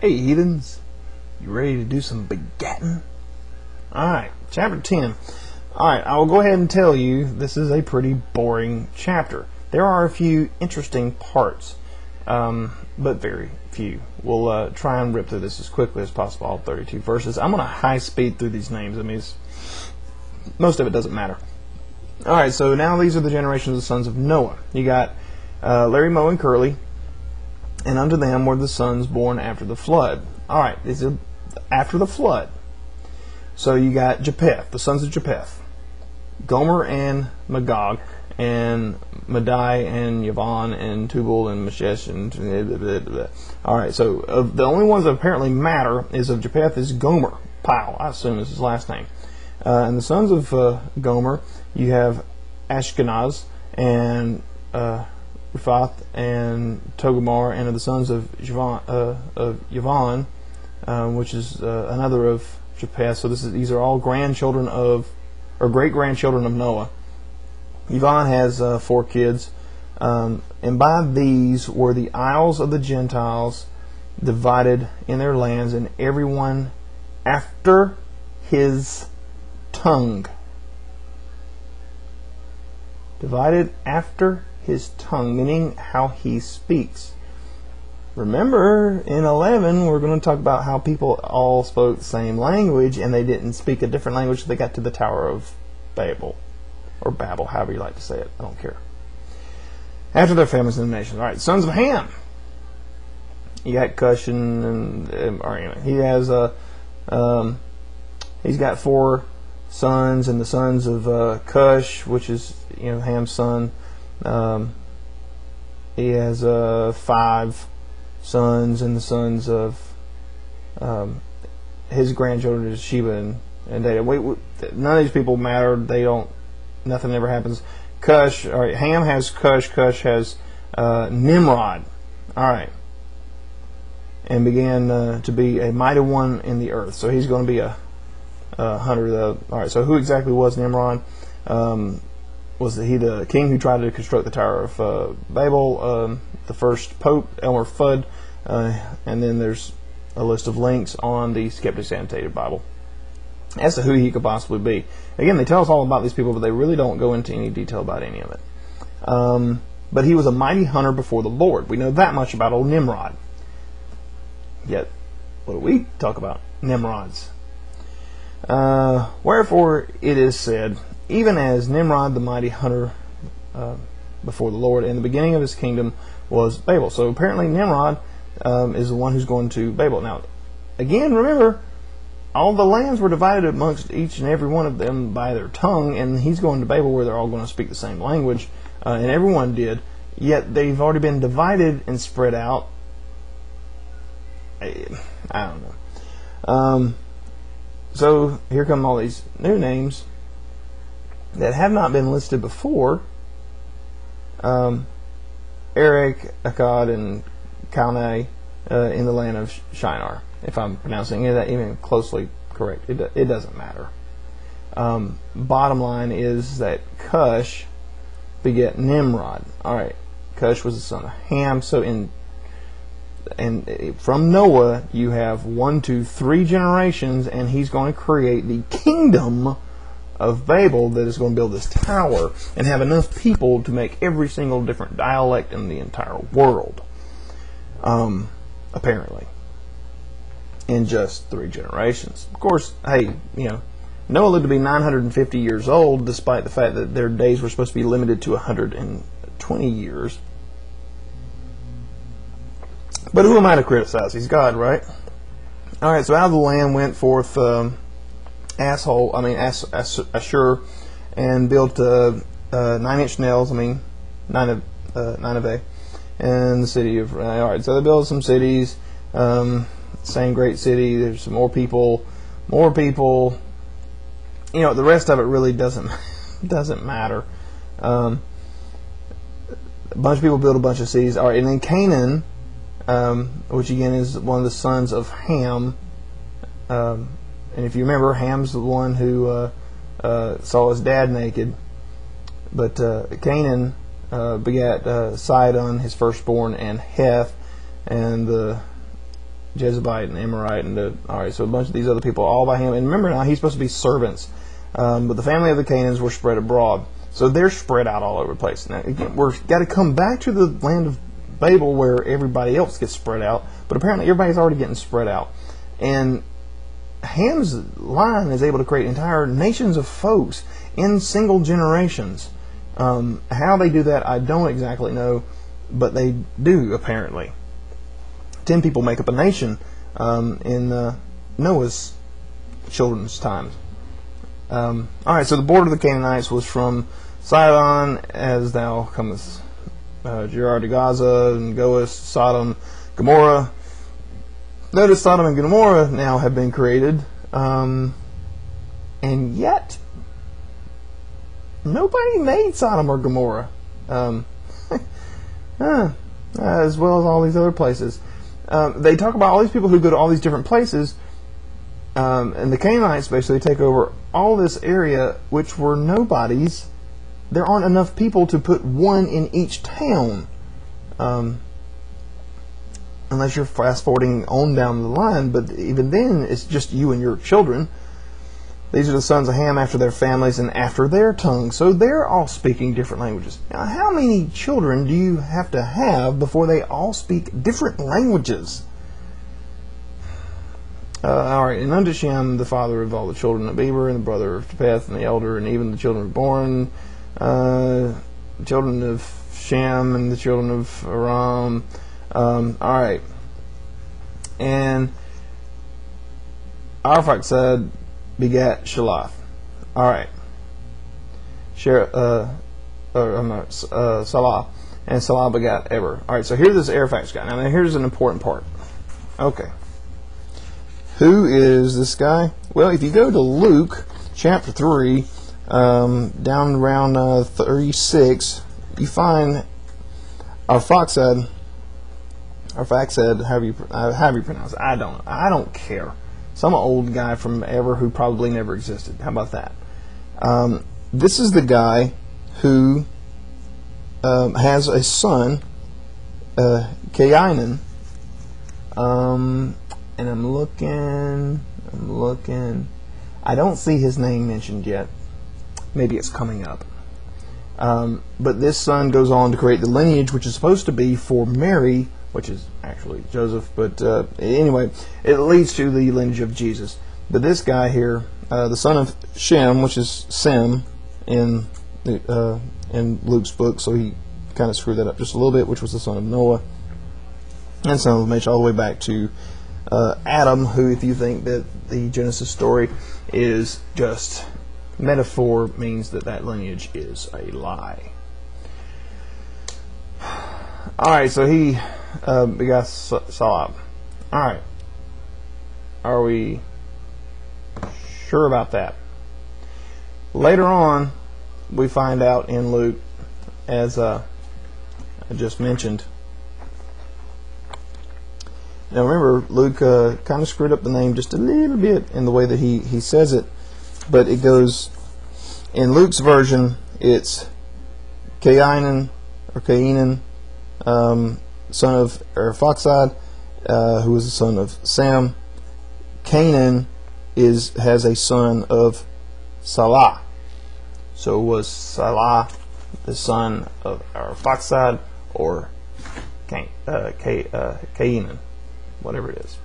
Hey, heathens, you ready to do some begatting? Alright, chapter 10. Alright, I will go ahead and tell you this is a pretty boring chapter. There are a few interesting parts, but very few. We'll try and rip through this as quickly as possible, all 32 verses. I'm going to high speed through these names. I mean, most of it doesn't matter. Alright, so now these are the generations of the sons of Noah. You got Larry, Moe, and Curly. And unto them were the sons born after the flood. Alright, these are after the flood. So you got Japheth, the sons of Japheth. Gomer and Magog, and Madai and Yavon and Tubal and Meshesh and blah, blah, blah. Alright, so the only ones that apparently matter is of Japheth is Gomer. Pyle, I assume is his last name. And the sons of Gomer, you have Ashkenaz and Riphath and Togarmah, and of the sons of Yavon, which is another of Japheth. So these are all grandchildren of, or great grandchildren of Noah. Yavon has 4 kids, and by these were the isles of the Gentiles divided in their lands, and everyone after his tongue. Divided after his tongue, meaning how he speaks. Remember, in 11, we're going to talk about how people all spoke the same language and they didn't speak a different language until they got to the Tower of Babel. Or Babel, however you like to say it. I don't care. After their families and nations. Alright, sons of Ham. You got Cush and anyway, he has he's got 4 sons, and the sons of Cush, which is Ham's son. He has 5 sons, and the sons of his grandchildren is Sheba and Data. None of these people matter. They don't. Nothing ever happens. Cush. All right. Ham has Cush. Cush has Nimrod. All right. And began to be a mighty one in the earth. So he's going to be a hunter. All right. So who exactly was Nimrod? Was he the king who tried to construct the Tower of Babel, the first pope, Elmer Fudd, and then there's a list of links on the Skeptic's Annotated Bible as to who he could possibly be. Again, they tell us all about these people, but they really don't go into any detail about any of it. But he was a mighty hunter before the Lord. We know that much about old Nimrod. Yet, what do we talk about? Nimrods. Wherefore it is said, even as Nimrod, the mighty hunter before the Lord, and the beginning of his kingdom was Babel. So apparently Nimrod is the one who's going to Babel. Now, again, remember, all the lands were divided amongst each and every one of them by their tongue, and he's going to Babel where they're all going to speak the same language, and everyone did. Yet they've already been divided and spread out. I don't know. So here come all these new names that have not been listed before. Eric, Akkad, and Calneh in the land of Shinar. If I'm pronouncing that even closely correct, it doesn't matter. Bottom line is that Cush beget Nimrod. Alright, Cush was the son of Ham. So from Noah you have 1, 2, 3 generations, and he's going to create the kingdom of Babel that is going to build this tower and have enough people to make every single different dialect in the entire world. Apparently. In just 3 generations. Of course, hey, Noah lived to be 950 years old, despite the fact that their days were supposed to be limited to 120 years. But who am I to criticize? He's God, right? Alright, so out of the land went forth Ashur, and built 9-inch nails, Nineveh, and the city of... Alright, so they built some cities, same great city, there's some more people. The rest of it really doesn't matter. A bunch of people built a bunch of cities. Alright, and then Canaan, which again is one of the sons of Ham, and if you remember, Ham's the one who saw his dad naked. But Canaan begat Sidon, his firstborn, and Heth, and the Jezebite and Amorite, and alright, so a bunch of these other people, all by him. And remember now, he's supposed to be servants. But the family of the Canaans were spread abroad. So they're spread out all over the place. Now, again, we've got to come back to the land of Babel where everybody else gets spread out. But apparently everybody's already getting spread out. And Ham's line is able to create entire nations of folks in single generations. How they do that, I don't exactly know. But they do, apparently. 10 people make up a nation in Noah's children's times. Alright, so the border of the Canaanites was from Sidon, as thou comest, Gerar to Gaza, and goest, Sodom, Gomorrah. Notice Sodom and Gomorrah now have been created, and yet nobody made Sodom or Gomorrah, as well as all these other places. They talk about all these people who go to all these different places. And the Canaanites basically take over all this area, which were nobodies. There aren't enough people to put one in each town, unless you're fast forwarding on down the line. But even then, it's just you and your children. These are the sons of Ham after their families and after their tongues. So they're all speaking different languages. Now, how many children do you have to have before they all speak different languages? Alright, and unto Shem, the father of all the children of Eber, and the brother of Japheth, and the elder, and even the children were born, the children of Shem, and the children of Aram. Alright. And Arphaxad begat Shelah. Alright. Salah. And Salah begat Eber. Alright, so here's this Arphaxad guy. Now here's an important part. Okay. Who is this guy? Well, if you go to Luke chapter 3, down around 36, you find Arphaxad, however you pronounce it. I don't care. Some old guy from ever who probably never existed. How about that? This is the guy who has a son, Cainan. And I'm looking. I don't see his name mentioned yet. Maybe it's coming up. But this son goes on to create the lineage, which is supposed to be for Mary, which is actually Joseph. But anyway, it leads to the lineage of Jesus. But this guy here, the son of Shem, which is Sem in Luke's book, so he kind of screwed that up just a little bit, which was the son of Noah, and son of Lamech, all the way back to Adam, who, if you think that the Genesis story is just metaphor, means that lineage is a lie. Alright, so he begot Salah. Alright. Are we sure about that? Later on, we find out in Luke, as I just mentioned. Now remember, Luke kind of screwed up the name just a little bit in the way that he says it, but it goes, in Luke's version, it's Cainan, son of Arphaxad, who is the son of Sam. Canaan has a son of Salah. So was Salah the son of Arphaxad or Cainan? Whatever it is,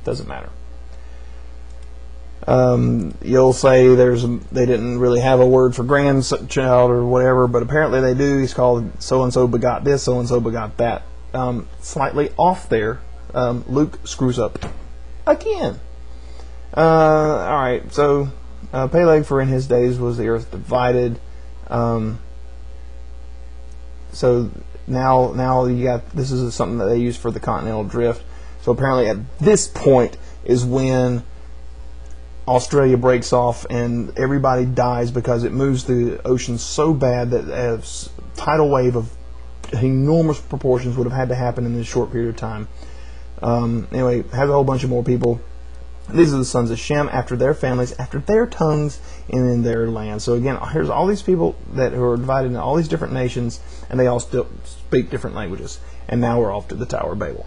doesn't matter. You'll say they didn't really have a word for grandchild or whatever, but apparently they do. He's called so and so begot this, so and so begot that. Slightly off there. Luke screws up again. All right, so Peleg, for in his days was the earth divided. So now you got, this is something that they use for the continental drift. So apparently at this point is when Australia breaks off and everybody dies because it moves the ocean so bad that a tidal wave of enormous proportions would have had to happen in this short period of time. Anyway, has a whole bunch of more people. These are the sons of Shem after their families, after their tongues, and in their land. So again, here's all these people that are divided into all these different nations, and they all still speak different languages. And now we're off to the Tower of Babel.